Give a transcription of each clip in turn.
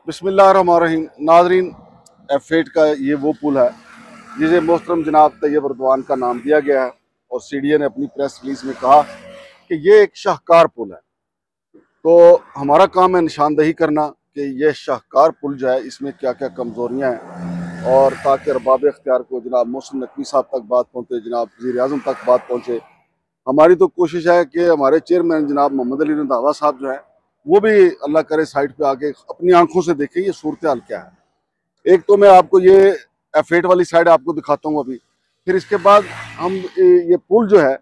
बिस्मिल्लाहिर्रहमानिर्रहीम। नाज़रीन, F8 का ये वो पुल है जिसे मोहतरम जनाब तैयब रदवान का नाम दिया गया है और सीडीए ने अपनी प्रेस रिलीज में कहा कि ये एक शाहकार पुल है। तो हमारा काम है निशानदही करना कि ये शाहकार पुल जो है इसमें क्या क्या कमज़ोरियाँ हैं, और ताकि अरबाब इख्तियार को जनाब मोहसिन नकवी साहब तक बात पहुँचे, जनाब वज़ीर आज़म तक बात पहुँचे। हमारी तो कोशिश है कि हमारे चेयरमैन जनाब मोहम्मद अली रंधावा साहब जो है वो भी अल्लाह करे साइड पे आके अपनी आंखों से देखें ये सूरत हाल क्या है। एक तो मैं आपको ये F8 वाली साइड आपको दिखाता हूँ अभी, फिर इसके बाद हम ये पुल जो है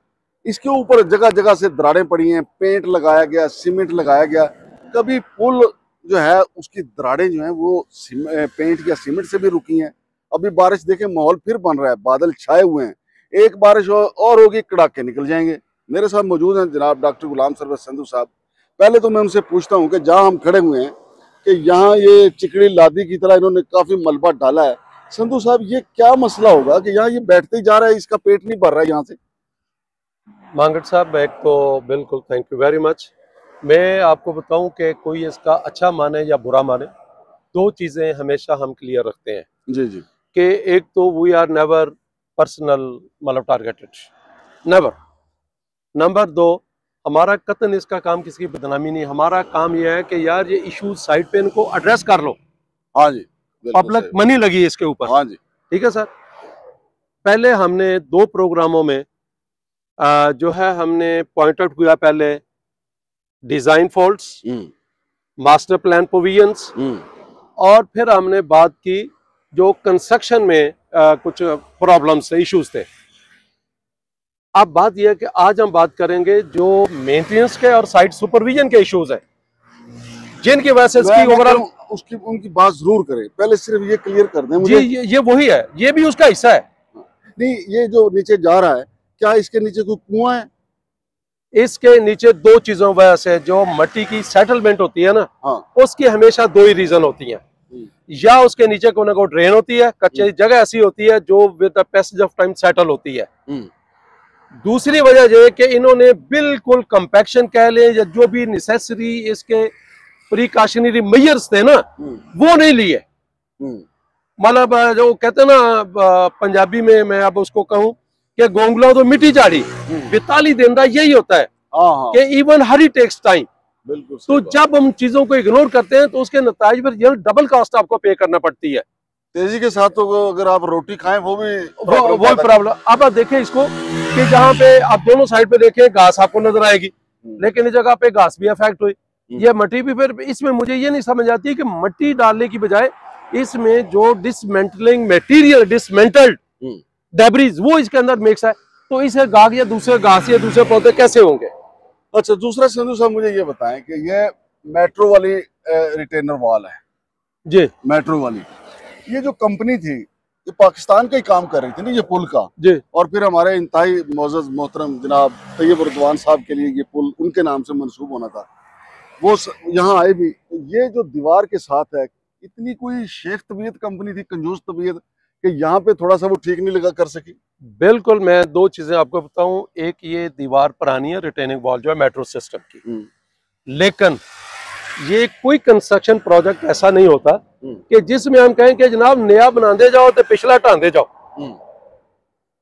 इसके ऊपर जगह जगह से दरारें पड़ी हैं, पेंट लगाया गया, सीमेंट लगाया गया। कभी पुल जो है उसकी दरारें जो हैं वो पेंट या सीमेंट से भी रुकी हैं। अभी बारिश देखें, माहौल फिर बन रहा है, बादल छाए हुए हैं, एक बारिश और होगी, कड़ाके निकल जाएंगे। मेरे साथ मौजूद हैं जनाब डॉक्टर गुलाम सरवर संधू साहब। पहले तो मैं उनसे पूछता हूँ कि जहाँ हम खड़े हुए हैं कि यहाँ ये चिकड़ी लादी की तरह इन्होंने काफी मलबा डाला है। संधू साहब, ये क्या मसला होगा कि यहाँ ये बैठते ही जा रहा है, इसका पेट नहीं भर रहा है यहाँ से? मांगट साहब, एक तो बिल्कुल थैंक यू वेरी मच। मैं आपको बताऊं कि कोई इसका अच्छा माने या बुरा माने, दो चीज़ें हमेशा हम क्लियर रखते हैं जी जी कि एक तो वी आर नेवर पर्सनल मतलब टारगेटेड, नेवर। नंबर दो, हमारा कतन इसका काम किसी की बदनामी नहीं। हमारा काम यह है कि यार ये इशू साइड पे इनको एड्रेस कर लो। हाँ जी, पब्लिक मनी लगी है इसके ऊपर। हाँ जी, ठीक है सर। पहले हमने दो प्रोग्रामों में जो है हमने पॉइंट आउट किया, पहले design faults, master plan provisions, और फिर हमने बात की जो कंस्ट्रक्शन में कुछ प्रॉब्लम्स थे, इश्यूज थे। अब बात यह है कि आज हम बात करेंगे जो मेंटेनेंस के और साइट सुपरविजन के इश्यूज है, जिनकी वजह से इसकी ओवरऑल उसकी उनकी बात जरूर करें। पहले सिर्फ ये क्लियर कर दें मुझे। ये वही है, ये भी उसका हिस्सा है। नहीं, ये जो नीचे जा रहा है, क्या इसके नीचे कोई कुआं है? इसके नीचे दो चीजों वजह से, जो मिट्टी की सेटलमेंट होती है ना, हाँ, उसकी हमेशा दो ही रीजन होती हैं। या उसके नीचे कोई ना कोई ड्रेन होती है, कच्ची जगह ऐसी होती है जो with the passage of time settle होती है। दूसरी वजह यह है कि इन्होंने बिल्कुल कंपैक्शन कह लें या जो भी नेसेसरी इसके प्रिकॉशनरी मेजर्स थे ना, वो नहीं लिए। मतलब जो कहते हैं ना पंजाबी में, मैं अब उसको कहूं कि गोंगला तो मिट्टी चाड़ी बिताली देंदा, यही होता है कि इवन हरी टेक्स टाइम। बिल्कुल। तो जब हम चीजों को इग्नोर करते हैं तो उसके नतीजे पर डबल कॉस्ट आपको पे करना पड़ती है। तेजी के साथ तो अगर आप रोटी खाएं वो भी प्रॉब्लम। अब आप देखें इसको कि जहाँ पे आप दोनों साइड पे देखें घास आपको नजर आएगी, लेकिन इस जगह पे घास भी अफेक्ट हुई, ये मिट्टी भी। फिर इसमें मुझे ये नहीं समझ आती कि मिट्टी डालने की बजाय इसमें जो डिसमेंटलिंग मटेरियल, डिसमेंटल्ड डेब्रीज, वो इसके अंदर मिक्स है, तो इसे गाग या दूसरे घास या दूसरे पौधे कैसे होंगे? अच्छा, दूसरा संधू साहब मुझे ये बताएं कि ये मेट्रो वाली रिटेनर वॉल है जी, मेट्रो वाली, ये जो कंपनी थी ये पाकिस्तान का ही काम कर रही थी ना, ये पुल का जी, और फिर हमारे इंतहाई मोअज़्ज़ज़ मोहतरम जनाब तैयब रदवान साहब के लिए ये पुल उनके नाम से मंसूब होना था, वो यहाँ आए भी। ये जो दीवार के साथ है, इतनी कोई शेख तबीयत कंपनी थी, कंजूस तबीयत, कि यहाँ पे थोड़ा सा वो ठीक नहीं लगा कर सकी? बिल्कुल। मैं दो चीजें आपको बताऊं, एक ये दीवार पुरानी है, रिटेनिंग वॉल जो है मेट्रो सिस्टम की, लेकिन ये कोई कंस्ट्रक्शन प्रोजेक्ट ऐसा नहीं होता कि जिसमें हम कहें कि जनाब नया बनाते जाओ तो पिछला ढांदे जाओ।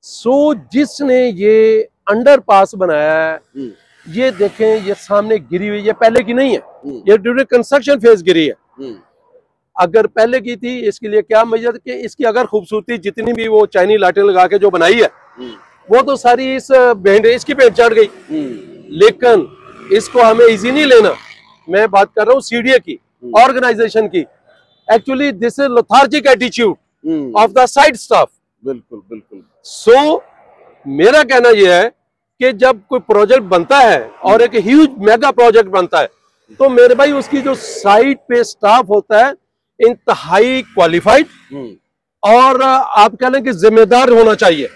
सो जिसने ये अंडरपास बनाया है, ये देखें, ये सामने गिरी हुई, ये पहले की नहीं है, ये ड्यूरिंग कंस्ट्रक्शन फेज गिरी है। अगर पहले की थी, इसके लिए क्या मेजर कि इसकी अगर खूबसूरती जितनी भी वो चाइनी लाइटें लगा के जो बनाई है, वो तो सारी इस इसकी पेंट चढ़ गई, लेकिन इसको हमें इजी नहीं लेना। मैं बात कर रहा हूँ सीडीए की, ऑर्गेनाइजेशन की। Actually this is lethargic attitude of the side staff. बिल्कुल बिल्कुल। सो मेरा कहना यह है कि जब कोई प्रोजेक्ट बनता है और एक ह्यूज मेगा प्रोजेक्ट बनता है, तो मेरे भाई उसकी जो साइड पे स्टाफ होता है इंतहाई क्वालिफाइड और आप कह लें कि जिम्मेदार होना चाहिए।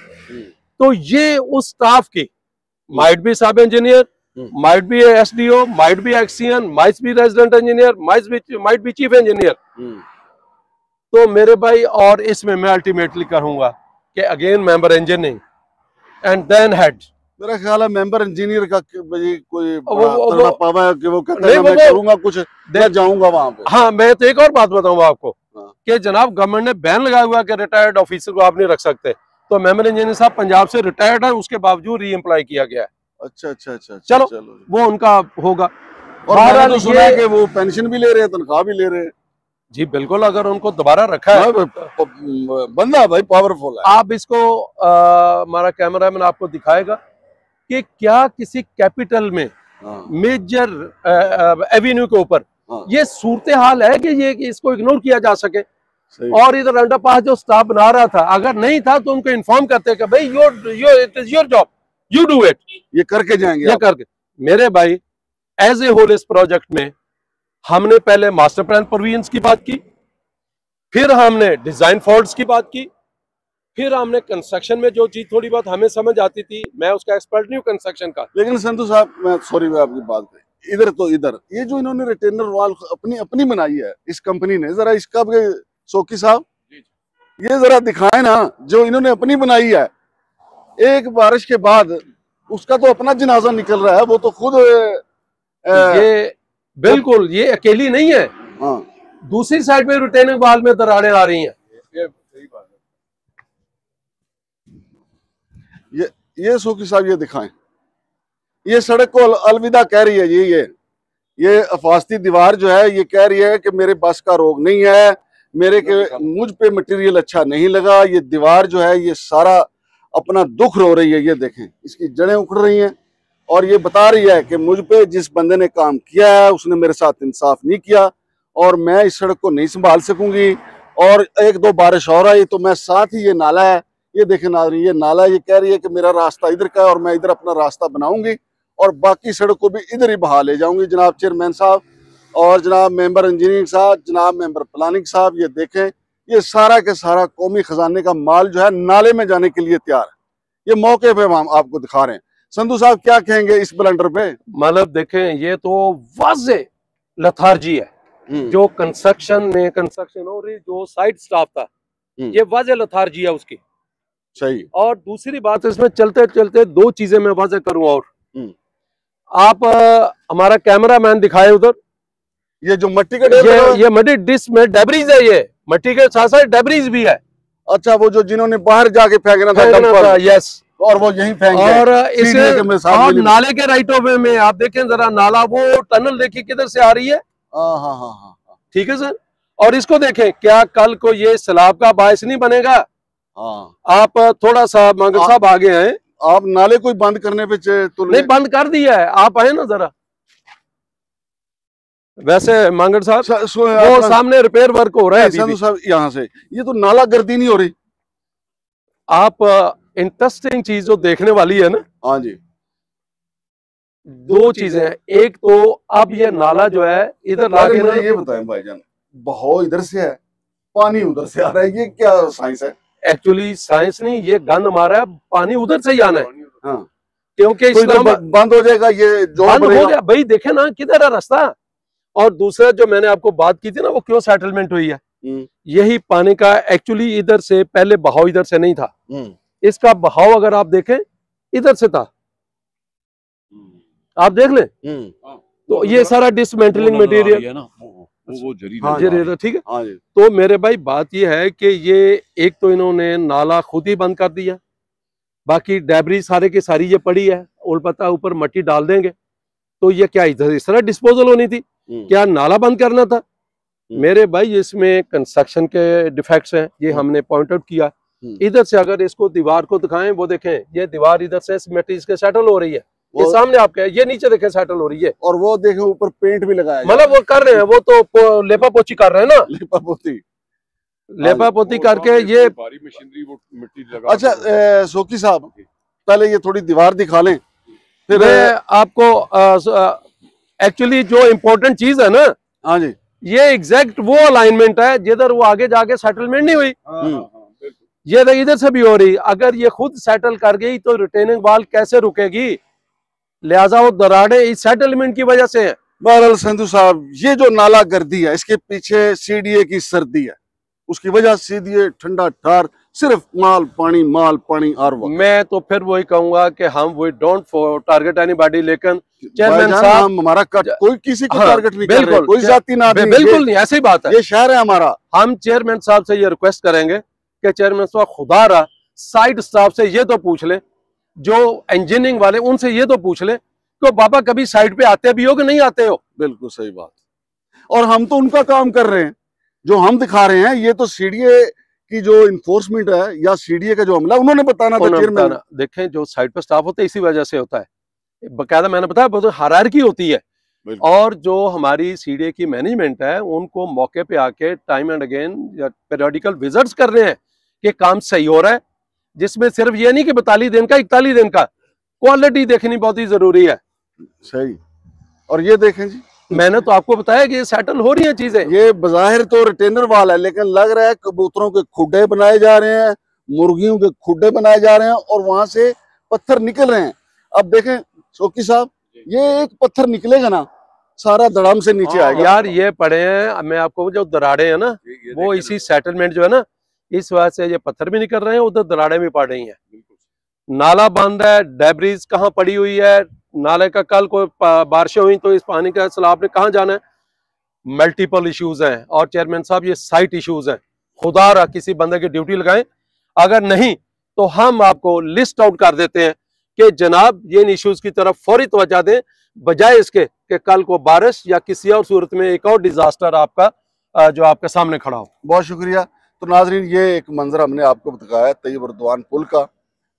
तो ये उस स्टाफ की, might be sub engineer, might be a SDO, might be XEN, might be resident engineer, might be chief engineer. तो मेरे भाई, और इसमें मैं अल्टीमेटली कहूंगा कि again member engineering and then head, मेरा ख्याल है मेंबर इंजीनियर का कोई पावा है कि वो कहता है मैं करूंगा कुछ, मैं जाऊंगा वहां पे। हाँ, मैं तो एक और बात बताऊंगा आपको, हाँ। कि जनाब गवर्नमेंट ने बैन लगाया हुआ कि रिटायर्ड ऑफिसर को आप नहीं रख सकते, तो मेंबर इंजीनियर साहब पंजाब से रिटायर्ड है, उसके बावजूद री एम्प्लॉय किया गया है। अच्छा अच्छा अच्छा, चलो वो उनका होगा। और मैंने तो सुना है कि वो पेंशन भी ले रहे हैं, तनख्वाह भी ले रहे हैं। जी बिल्कुल, अगर उनको दोबारा रखा है, बंदा भाई पावरफुल है। आप इसको हमारा कैमरामैन आपको दिखाएगा कि क्या किसी कैपिटल में मेजर एवेन्यू के ऊपर ये सूरत हाल है कि ये इसको इग्नोर किया जा सके। और इधर अंडरपास जो स्टाफ बना रहा था, अगर नहीं था तो उनको इन्फॉर्म करते कि भाई it is your job, you do it, ये करके जाएंगे, ये करके। मेरे भाई एज ए होल इस प्रोजेक्ट में हमने पहले मास्टर प्लान प्रोविजंस की बात की, फिर हमने डिजाइन फॉल्ट्स की बात की, फिर हमने कंस्ट्रक्शन में जो चीज थोड़ी बहुत हमें समझ आती थी, मैं उसका एक्सपर्ट नहीं हूँ कंस्ट्रक्शन का, लेकिन संतु साहब मैं सॉरी मैं आपकी बात पे इधर तो इधर ये जो इन्होंने रिटेनर वॉल अपनी बनाई है इस कंपनी ने, जरा इसका भी शौकी साहब ये जरा दिखाए ना, जो इन्होंने अपनी बनाई है, एक बारिश के बाद उसका तो अपना जनाजा निकल रहा है, वो तो खुद ये बिल्कुल ये अकेली नहीं है। हाँ। दूसरी साइड पे रिटेनिंग वॉल में दरारें आ रही हैं। ये शौकी साहब ये दिखाएं, ये सड़क को अलविदा कह रही है जी। ये अफास्ती दीवार जो है ये कह रही है कि मेरे बस का रोग नहीं है, मुझ पे मटेरियल अच्छा नहीं लगा। ये दीवार जो है ये सारा अपना दुख रो रही है, ये देखें इसकी जड़ें उखड़ रही हैं, और ये बता रही है कि मुझ पे जिस बंदे ने काम किया है उसने मेरे साथ इंसाफ नहीं किया और मैं इस सड़क को नहीं संभाल सकूंगी। और एक दो बारिश और आई तो मैं साथ ही ये नाला है, ये देखें नाज़रीन, ये नाला, ये कह रही है कि मेरा रास्ता इधर का है और मैं इधर अपना रास्ता बनाऊंगी और बाकी सड़क को भी इधर ही बहा ले जाऊंगी। जनाब चेयरमैन साहब और जनाब मेंबर इंजीनियरिंग साहब, जनाब मेंबर प्लानिंग साहब, ये देखें ये सारा के सारा कौमी खजाने का माल जो है नाले में जाने के लिए तैयार है। ये मौके पे हम आपको दिखा रहे हैं। संधू साहब क्या कहेंगे इस ब्लंडर पे? मतलब देखें ये तो वाज़े लथार्जी है जो कंस्ट्रक्शन हो रही, जो साइट स्टाफ था ये वाज़े लथार्जी है उसकी। सही। और दूसरी बात इसमें चलते चलते दो चीजें मैं वाज़े करूं, और आप हमारा कैमरामैन दिखाए उधर, ये जो मट्टी का ये मट्टी डिस में डेब्रीज है, ये मट्टी के साथ साथ डेब्रीज भी है। अच्छा, वो जो जिन्होंने बाहर जाके फेंकना था, यस, और वो यहीं फेंक और इसे नाले के राइट ऑफ वे में आप देखें जरा, नाला वो टनल देखिए किधर से आ रही है। हाँ, ठीक है सर। और इसको देखें, क्या कल को ये सैलाब का बायस नहीं बनेगा? हाँ। आप थोड़ा सा मंगल साहब आगे हैं, आप नाले कोई बंद करने पे तो नहीं बंद कर दिया है, आप आए ना जरा। वैसे मांगड़ साहब वो सामने रिपेयर वर्क हो रहा है संधू साहब, यहाँ से ये तो नाला गर्दी नहीं हो रही। आप इंटरेस्टिंग चीज जो देखने वाली है ना, हाँ जी, दो चीजें हैं। एक तो अब ये नाला जो है इधर लाके ना, ये बताएं भाईजान, बहाव इधर से है, पानी उधर से आ रहा है, ये क्या साइंस है? एक्चुअली साइंस नहीं, ये गंद मारा है, पानी उधर से ही आना है। हाँ। क्योंकि तो बंद हो जाएगा, ये जो बंद हो गया भाई, देखे ना किधर है रास्ता। और दूसरा जो मैंने आपको बात की थी ना, वो क्यों सेटलमेंट हुई है, यही पानी का एक्चुअली इधर से पहले बहाव इधर से नहीं था, इसका बहाव अगर आप देखें इधर से था, आप देख लें। तो ये सारा डिसमेंटलिंग मटेरियल है ना, वो जरी, ठीक है। तो मेरे भाई बात ये है कि ये एक तो इन्होंने नाला खुद ही बंद कर दिया, बाकी डेब्री सारे की सारी ये पड़ी है, उल्पता ऊपर मट्टी डाल देंगे, तो ये क्या इधर इस तरह डिस्पोजल होनी थी? क्या नाला बंद करना था? मेरे भाई इसमें कंस्ट्रक्शन के डिफेक्ट्स हैं, ये हमने पॉइंट आउट किया। इधर से अगर इसको दीवार को दिखाएं, वो देखें ये दीवार इधर से मटेरियल के सेटल हो रही है, ये सामने आपके, ये नीचे देखें सेटल हो रही है, और वो देखें ऊपर पेंट भी लगाया, मतलब वो कर रहे हैं, वो तो लेपा पोची कर रहे हैं ना, लेपा पोती करके ये भारी मशीनरी वो मिट्टी लगा। अच्छा शौकी साहब, पहले ये थोड़ी दीवार दिखा लें, फिर मैं आपको एक्चुअली जो इम्पोर्टेंट चीज है ना, हाँ जी, ये एग्जैक्ट वो अलाइनमेंट है जिधर वो आगे जाके सेटलमेंट नहीं हुई। ये इधर से भी हो रही, अगर ये खुद सेटल कर गई तो रिटेनिंग वॉल कैसे रुकेगी? लिहाजा वो दरारें इस सेटलमेंट की वजह से है। बहरहाल संधू साहब, ये जो नाला गर्दी है इसके पीछे CDA की सर्दी है, उसकी वजह सीधी ठंडा ठार सिर्फ माल पानी और वक्त। मैं तो फिर वही कहूंगा कि हम वी डोंट टारगेट एनीबॉडी, लेकिन चेयरमैन भाईजान, साहब हम हमारा कोई किसी को हाँ, टारगेट नहीं कर रहे, बिल्कुल, कोई जाति ना आदमी, बिल्कुल नहीं, ऐसी बात है। ये शहर है हमारा। हम चेयरमैन साहब से ये रिक्वेस्ट करेंगे कि चेयरमैन साहब खुदा रहा साइड स्टाफ से ये तो पूछ ले, जो इंजीनियरिंग वाले उनसे ये तो पूछ ले कि बाबा कभी साइड पे आते भी हो कि नहीं आते हो। बिल्कुल सही बात। और हम तो उनका काम कर रहे हैं, जो हम दिखा रहे हैं। ये तो सीडीए की जो इन्फोर्समेंट है या सीडीए का जो हमला, उन्होंने बताना था चेयरमैन। देखें, जो साइड पर स्टाफ होता है इसी वजह से होता है, बकायदा मैंने बताया बहुत हायरार्की होती है। और जो हमारी सीडीए की मैनेजमेंट है उनको मौके पे आके time and again periodical visits कर रहे हैं कि काम सही हो रहा है, जिसमें सिर्फ ये नहीं कि 42 दिन का 41 दिन का, क्वालिटी देखनी बहुत ही जरूरी है। सही। और ये देखें जी, मैंने तो आपको बताया कि ये सेटल हो रही है चीजें। ये बाहिर तो रिटेनर वाल है, लेकिन लग रहा है कबूतरों के खुड्डे बनाए जा रहे हैं, मुर्गियों के खुड्डे बनाए जा रहे हैं और वहां से पत्थर निकल रहे हैं। अब देखें शौकी साहब, ये एक पत्थर निकलेगा ना, सारा धड़ाम से नीचे आएगा। यार ये पड़े हैं, मैं आपको जो दराड़े हैं ना, वो इसी सेटलमेंट जो है ना, इस वजह से ये पत्थर भी निकल रहे हैं, उधर दराड़े भी पड़ रही हैं। नाला बंद है, डेब्रीज कहाँ पड़ी हुई है, नाले का कल कोई बारिशें हुई तो इस पानी का सैलाब ने कहाँ जाना है। मल्टीपल इश्यूज हैं। और चेयरमैन साहब ये साइट इश्यूज हैं, खुदा रहा किसी बंदे की ड्यूटी लगाएं, अगर नहीं तो हम आपको लिस्ट आउट कर देते हैं कि जनाब ये इन इश्यूज की तरफ फौरी तवज्जो दें, बजाय इसके कि कल को बारिश या किसी और सूरत में एक और डिजास्टर आपका जो आपके सामने खड़ा हो। बहुत शुक्रिया। तो नाजरीन, ये एक मंजर हमने आपको बताया तैयब उर्दवान पुल का,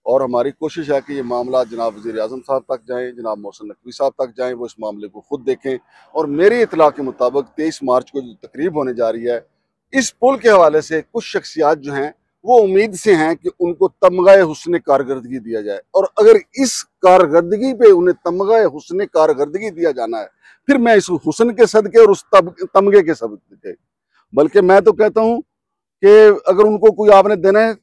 और हमारी कोशिश है कि ये मामला जनाब वज़ीर आज़म साहब तक जाएं, जनाब मोहसिन नकवी साहब तक जाएं, वो इस मामले को खुद देखें। और मेरी इतला के मुताबिक 23 मार्च को जो तकरीब होने जा रही है, इस पुल के हवाले से कुछ शख्सियात जो हैं वो उम्मीद से हैं कि उनको तमगाए हुस्न कारकर्दगी दिया जाए। और अगर इस कारकर्दगी पे उन्हें तमगाए हुस्न कारकर्दगी दिया जाना है, फिर मैं इस हुस्न के सदके और उस तमगे के सदके, बल्कि मैं तो कहता हूँ कि अगर उनको कोई आपने देना है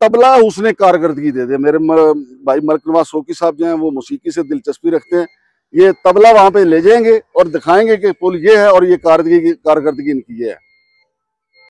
तबला हुस्न कारकर्दगी दे दे। मेरे भाई मलिक नवाज शौकी साहब जो हैं वो मौसीकी से दिलचस्पी रखते हैं, ये तबला वहाँ पे ले जाएंगे और दिखाएंगे कि पुल ये है और ये कारकर्दगी इनकी ये है।